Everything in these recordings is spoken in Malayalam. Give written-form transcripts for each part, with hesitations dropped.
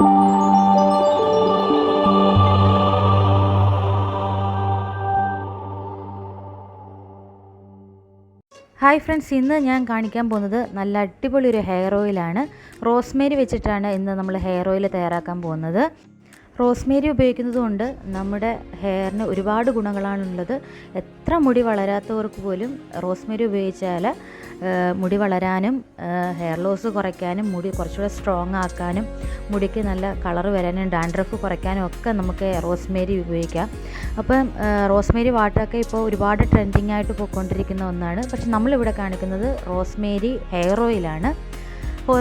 ഹായ് ഫ്രണ്ട്സ്, ഇന്ന് ഞാൻ കാണിക്കാൻ പോകുന്നത് നല്ല അടിപൊളി ഒരു ഹെയർ ഓയിലാണ്. റോസ്മേരി വെച്ചിട്ടാണ് ഇന്ന് നമ്മൾ ഹെയർ ഓയിൽ തയ്യാറാക്കാൻ പോകുന്നത്. റോസ്മേരി ഉപയോഗിക്കുന്നത് കൊണ്ട് നമ്മുടെ ഹെയറിന് ഒരുപാട് ഗുണങ്ങളാണുള്ളത്. എത്ര മുടി വളരാത്തവർക്ക് പോലും റോസ്മേരി ഉപയോഗിച്ചാൽ മുടി വളരാനും ഹെയർ ലോസ് കുറയ്ക്കാനും മുടി കുറച്ചുകൂടെ സ്ട്രോങ് ആക്കാനും മുടിക്ക് നല്ല കളർ വരാനും ഡാൻഡ്രഫ് കുറയ്ക്കാനും ഒക്കെ നമുക്ക് റോസ്മേരി ഉപയോഗിക്കാം. അപ്പം റോസ്മേരി വാട്ടറൊക്കെ ഇപ്പോൾ ഒരുപാട് ട്രെൻഡിങ് ആയിട്ട് പോയിക്കൊണ്ടിരിക്കുന്ന ഒന്നാണ്. പക്ഷെ നമ്മളിവിടെ കാണിക്കുന്നത് റോസ്മേരി ഹെയർ ഓയിലാണ്.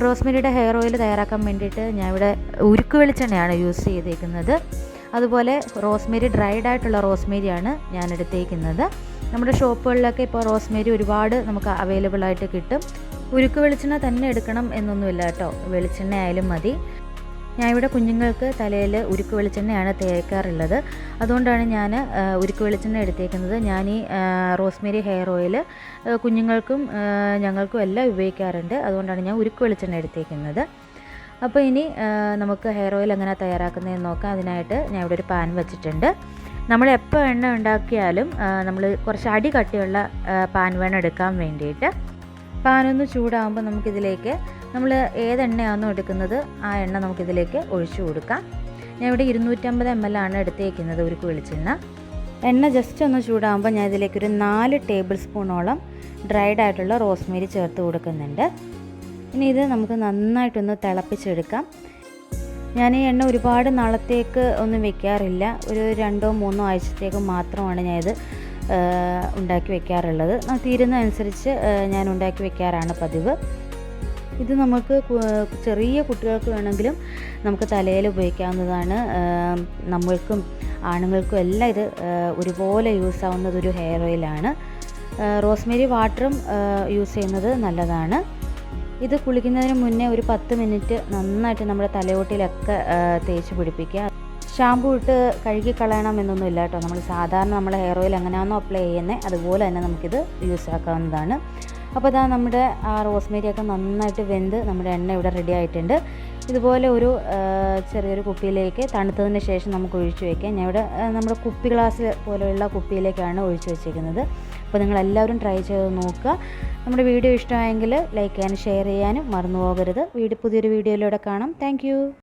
റോസ്മേരിയുടെ ഹെയർ ഓയിൽ തയ്യാറാക്കാൻ വേണ്ടിയിട്ട് ഞാൻ ഇവിടെ ഉരുക്ക് വെളിച്ചെണ്ണയാണ് യൂസ് ചെയ്തേക്കുന്നത്. അതുപോലെ റോസ്മേരി ഡ്രൈഡ് ആയിട്ടുള്ള റോസ്മേരിയാണ് ഞാൻ എടുത്തേക്കുന്നത്. നമ്മുടെ ഷോപ്പുകളിലൊക്കെ ഇപ്പോൾ റോസ്മേരി ഒരുപാട് നമുക്ക് അവൈലബിൾ ആയിട്ട് കിട്ടും. ഉരുക്ക് വെളിച്ചെണ്ണ തന്നെ എടുക്കണം എന്നൊന്നുമില്ല കേട്ടോ, വെളിച്ചെണ്ണ ആയാലും മതി. ഞാൻ ഇവിടെ കുഞ്ഞുങ്ങൾക്ക് തലയിൽ ഉരുക്ക് വെളിച്ചെണ്ണയാണ് തേക്കാറുള്ളത്. അതുകൊണ്ടാണ് ഞാൻ ഉരുക്ക് വെളിച്ചെണ്ണ എടുത്തേക്കുന്നത്. ഞാൻ ഈ റോസ്മേരി ഹെയർ ഓയിൽ കുഞ്ഞുങ്ങൾക്കും ഞങ്ങൾക്കും എല്ലാം ഉപയോഗിക്കാറുണ്ട്. അതുകൊണ്ടാണ് ഞാൻ ഉരുക്ക് വെളിച്ചെണ്ണ എടുത്തേക്കുന്നത്. അപ്പോൾ ഇനി നമുക്ക് ഹെയർ ഓയിൽ എങ്ങനെ തയ്യാറാക്കുന്നതെന്ന് നോക്കാം. അതിനായിട്ട് ഞാൻ ഇവിടെ ഒരു പാൻ വെച്ചിട്ടുണ്ട്. നമ്മൾ എപ്പോൾ എണ്ണ ഉണ്ടാക്കിയാലും നമ്മൾ കുറച്ച് അടി കട്ടിയുള്ള പാൻ വേണം എടുക്കാൻ വേണ്ടിയിട്ട്. പാനൊന്ന് ചൂടാകുമ്പോൾ നമുക്കിതിലേക്ക് നമ്മൾ ഏതെണ്ണയാണോ എടുക്കുന്നത് ആ എണ്ണ നമുക്കിതിലേക്ക് ഒഴിച്ചു കൊടുക്കാം. ഞാൻ ഇവിടെ 250 ml ആണ് എടുത്തേക്കുന്നത് ഉരുക്ക് വെളിച്ചെണ്ണ. എണ്ണ ജസ്റ്റ് ഒന്ന് ചൂടാകുമ്പോൾ ഞാൻ ഇതിലേക്കൊരു 4 ടേബിൾ സ്പൂണോളം ഡ്രൈഡ് ആയിട്ടുള്ള റോസ്മേരി ചേർത്ത് കൊടുക്കുന്നുണ്ട്. ഇനി ഇത് നമുക്ക് നന്നായിട്ടൊന്ന് തിളപ്പിച്ചെടുക്കാം. ഞാൻ ഈ എണ്ണ ഒരുപാട് നാളത്തേക്ക് ഒന്നും വെക്കാറില്ല. ഒരു 2-3 ആഴ്ചത്തേക്ക് മാത്രമാണ് ഞാനിത് ഉണ്ടാക്കി വെക്കാറുള്ളത്. തീരുന്നതനുസരിച്ച് ഞാൻ ഉണ്ടാക്കി വെക്കാറാണ് പതിവ്. ഇത് നമുക്ക് ചെറിയ കുട്ടികൾക്ക് വേണമെങ്കിലും നമുക്ക് തലയിൽ ഉപയോഗിക്കാവുന്നതാണ്. നമ്മൾക്കും ആണുങ്ങൾക്കും എല്ലാം ഇത് ഒരുപോലെ യൂസ് ആവുന്നതൊരു ഹെയർ ഓയിലാണ്. റോസ്മേരി വാട്ടറും യൂസ് ചെയ്യുന്നത് നല്ലതാണ്. ഇത് കുളിക്കുന്നതിന് മുന്നേ ഒരു 10 മിനിറ്റ് നന്നായിട്ട് നമ്മുടെ തലയോട്ടിലൊക്കെ തേച്ച് പിടിപ്പിക്കുക. ഷാമ്പൂ ഇട്ട് കഴുകി കളയണം എന്നൊന്നുമില്ല കേട്ടോ. നമ്മൾ സാധാരണ നമ്മുടെ ഹെയർ ഓയിൽ എങ്ങനെയാണോ അപ്ലൈ ചെയ്യുന്നത് അതുപോലെ തന്നെ നമുക്കിത് യൂസ് ആക്കാവുന്നതാണ്. അപ്പോൾ ഇതാ നമ്മുടെ ആ റോസ്മേരിയൊക്കെ നന്നായിട്ട് വെന്ത് നമ്മുടെ എണ്ണ ഇവിടെ റെഡി ആയിട്ടുണ്ട്. ഇതുപോലെ ഒരു ചെറിയൊരു കുപ്പിയിലേക്ക് തണുത്തതിന് ശേഷം നമുക്ക് ഒഴിച്ചു വയ്ക്കാം. ഞാൻ ഇവിടെ നമ്മുടെ കുപ്പി ഗ്ലാസ് പോലെയുള്ള കുപ്പിയിലേക്കാണ് ഒഴിച്ചു വെച്ചിരിക്കുന്നത്. അപ്പോൾ നിങ്ങളെല്ലാവരും ട്രൈ ചെയ്ത് നോക്കുക. നമ്മുടെ വീഡിയോ ഇഷ്ടമായെങ്കിൽ ലൈക്ക് ചെയ്യാനും ഷെയർ ചെയ്യാനും മറന്നു പോകരുത്. പുതിയൊരു വീഡിയോയിലൂടെ കാണാം. താങ്ക്